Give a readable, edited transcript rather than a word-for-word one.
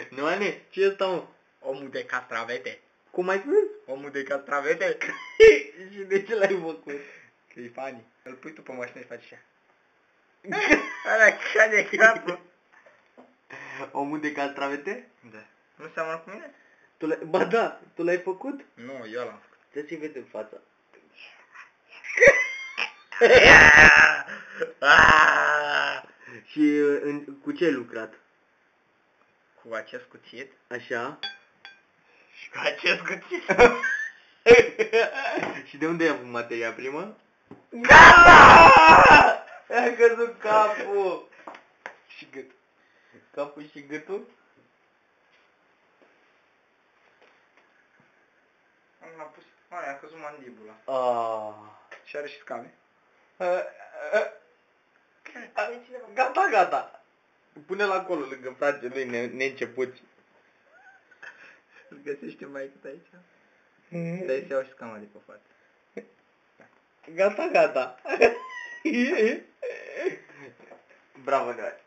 Nu, Ane, ce e ăsta, mă? Omul de castravete. Cum ai spus? Omul de castravete. Și de ce l-ai făcut? Că-i funny. Îl pui tu pe mașină și faci așa. Alea cade capul. Omul de castravete? Da. Nu seamănă cu mine? Ba da, tu l-ai făcut? Nu, eu l-am făcut. Să ți vedem fața. Și cu ce ai lucrat? Cu acest cuțit. Așa. Și cu acest cuțit. Și de unde ai avut materia primă? Gata! A căzut capul! Și gât. Capul și gâtul? L-a pus. Aia, a căzut mandibula. Și are și scame. Gata, gata! Pune-l acolo lângă frate lui neîncepuți. Îl găsește mai cât aici. Dai să iau și scama de pe față. Gata, gata! Bravo, Noe!